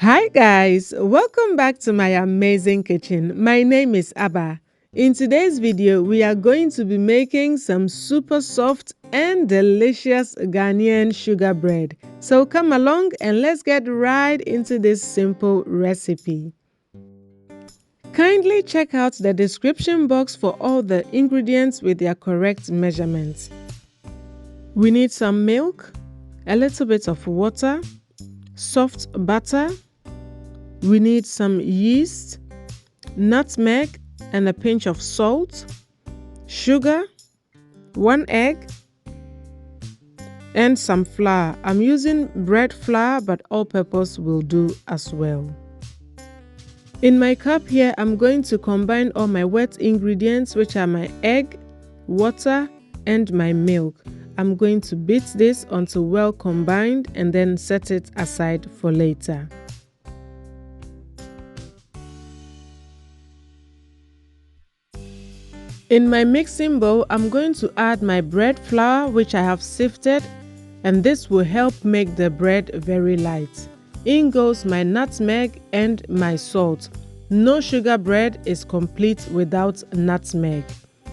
Hi guys, welcome back to my amazing kitchen. My name is Abba. In today's video, we are going to be making some super soft and delicious Ghanaian sugar bread. So come along and let's get right into this simple recipe. Kindly check out the description box for all the ingredients with their correct measurements. We need some milk, a little bit of water, soft butter. We need some yeast, nutmeg and a pinch of salt, sugar, 1 egg, and some flour. I'm using bread flour, but all-purpose will do as well. In my cup here, I'm going to combine all my wet ingredients, which are my egg, water, and my milk. I'm going to beat this until well combined and then set it aside for later. In my mixing bowl, I'm going to add my bread flour, which I have sifted, and this will help make the bread very light. In goes my nutmeg and my salt. No sugar bread is complete without nutmeg.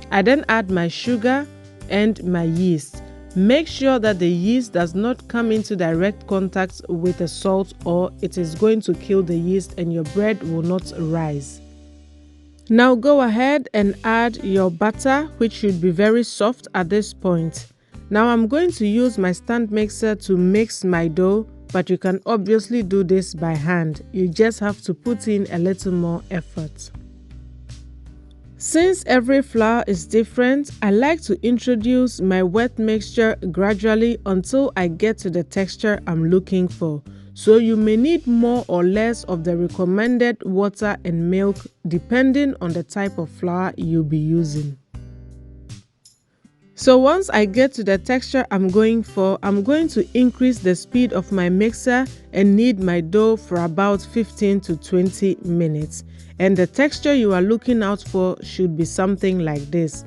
I then add my sugar and my yeast. Make sure that the yeast does not come into direct contact with the salt, or it is going to kill the yeast and your bread will not rise. Now go ahead and add your butter, which should be very soft at this point. Now I'm going to use my stand mixer to mix my dough, but you can obviously do this by hand. You just have to put in a little more effort. Since every flour is different, I like to introduce my wet mixture gradually until I get to the texture I'm looking for. So you may need more or less of the recommended water and milk depending on the type of flour you'll be using. So once I get to the texture I'm going for, I'm going to increase the speed of my mixer and knead my dough for about 15 to 20 minutes. And the texture you are looking out for should be something like this.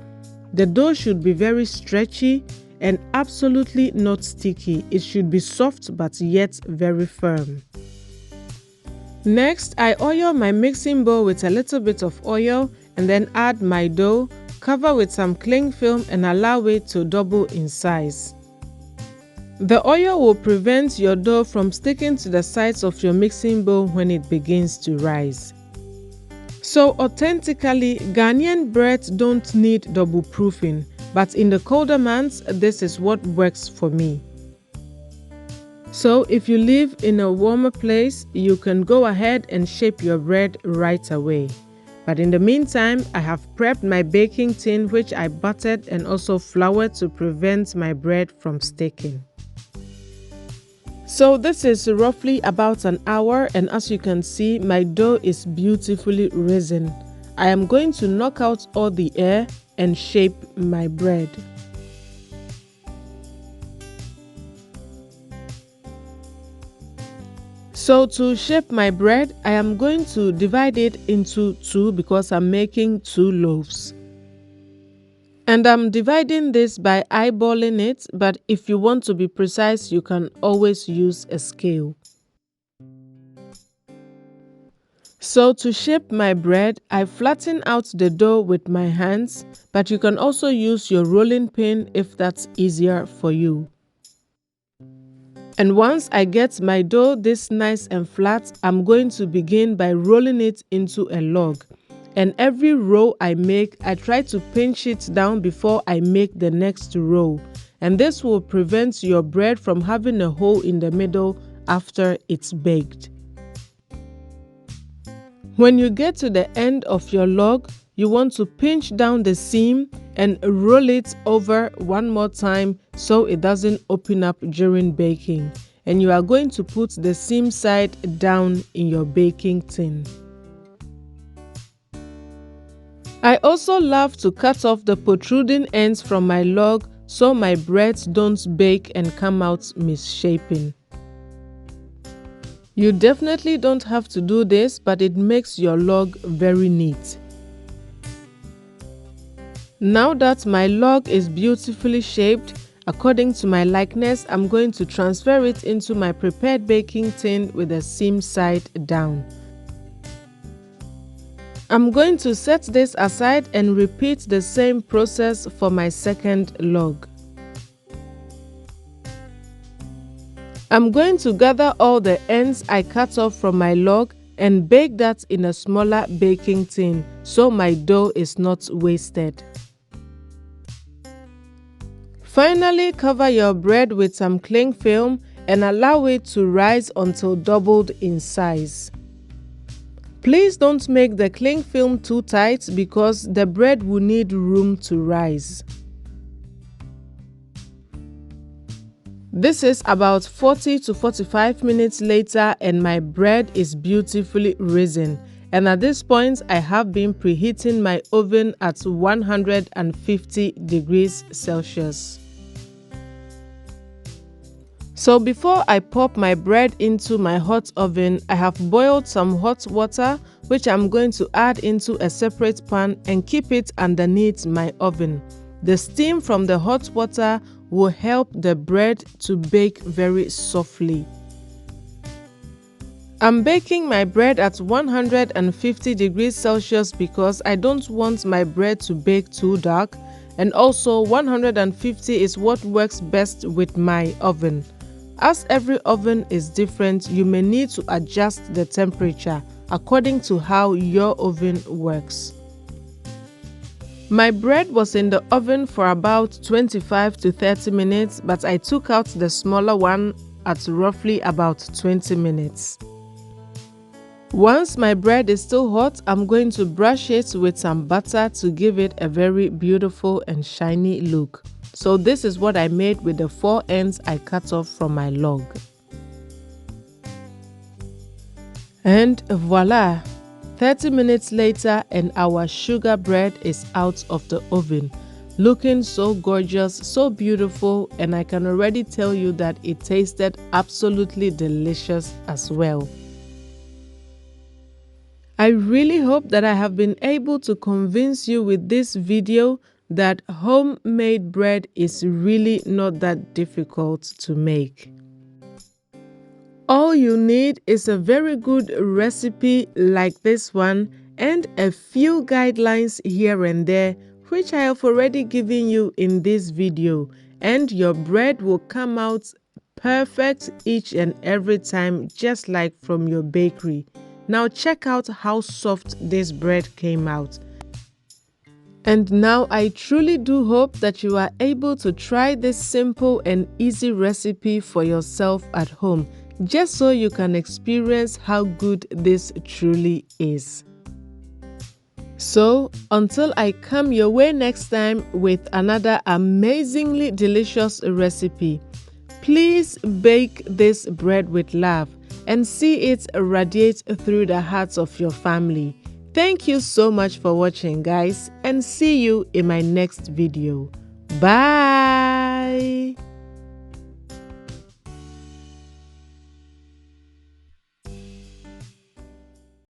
The dough should be very stretchy and absolutely not sticky. It should be soft but yet very firm. Next, I oil my mixing bowl with a little bit of oil and then add my dough, cover with some cling film and allow it to double in size. The oil will prevent your dough from sticking to the sides of your mixing bowl when it begins to rise. So authentically, Ghanaian breads don't need double proofing. But in the colder months, this is what works for me. So if you live in a warmer place, you can go ahead and shape your bread right away. But in the meantime, I have prepped my baking tin, which I buttered and also floured to prevent my bread from sticking. So this is roughly about an hour, and as you can see, my dough is beautifully risen. I am going to knock out all the air and shape my bread. So to shape my bread, I am going to divide it into two because I'm making 2 loaves. And I'm dividing this by eyeballing it, but if you want to be precise, you can always use a scale. So to shape my bread, I flatten out the dough with my hands, but you can also use your rolling pin if that's easier for you. And once I get my dough this nice and flat, I'm going to begin by rolling it into a log. And every roll I make, I try to pinch it down before I make the next roll. And this will prevent your bread from having a hole in the middle after it's baked. When you get to the end of your log, you want to pinch down the seam and roll it over one more time so it doesn't open up during baking. And you are going to put the seam side down in your baking tin. I also love to cut off the protruding ends from my log so my breads don't bake and come out misshapen. You definitely don't have to do this, but it makes your log very neat. Now that my log is beautifully shaped, According to my likeness, I'm going to transfer it into my prepared baking tin with the seam side down. I'm going to set this aside and repeat the same process for my second log. I'm going to gather all the ends I cut off from my log and bake that in a smaller baking tin so my dough is not wasted. Finally, cover your bread with some cling film and allow it to rise until doubled in size. Please don't make the cling film too tight because the bread will need room to rise. This is about 40 to 45 minutes later and my bread is beautifully risen. And at this point, I have been preheating my oven at 150 degrees Celsius. So before I pop my bread into my hot oven, I have boiled some hot water which I'm going to add into a separate pan and keep it underneath my oven. The steam from the hot water will help the bread to bake very softly. I'm baking my bread at 150 degrees Celsius because I don't want my bread to bake too dark, and also 150 is what works best with my oven. As every oven is different, you may need to adjust the temperature according to how your oven works. My bread was in the oven for about 25 to 30 minutes, but I took out the smaller one at roughly about 20 minutes. Once my bread is still hot, I'm going to brush it with some butter to give it a very beautiful and shiny look. So this is what I made with the 4 ends I cut off from my log. And voila! 30 minutes later and our sugar bread is out of the oven. Looking so gorgeous, so beautiful, and I can already tell you that it tasted absolutely delicious as well. I really hope that I have been able to convince you with this video that homemade bread is really not that difficult to make. All you need is a very good recipe like this one and a few guidelines here and there, which I have already given you in this video, and your bread will come out perfect each and every time, just like from your bakery. Now check out how soft this bread came out. And now I truly do hope that you are able to try this simple and easy recipe for yourself at home, just so you can experience how good this truly is. So until I come your way next time with another amazingly delicious recipe, please bake this bread with love and see it radiate through the hearts of your family. Thank you so much for watching, guys, and see you in my next video. Bye!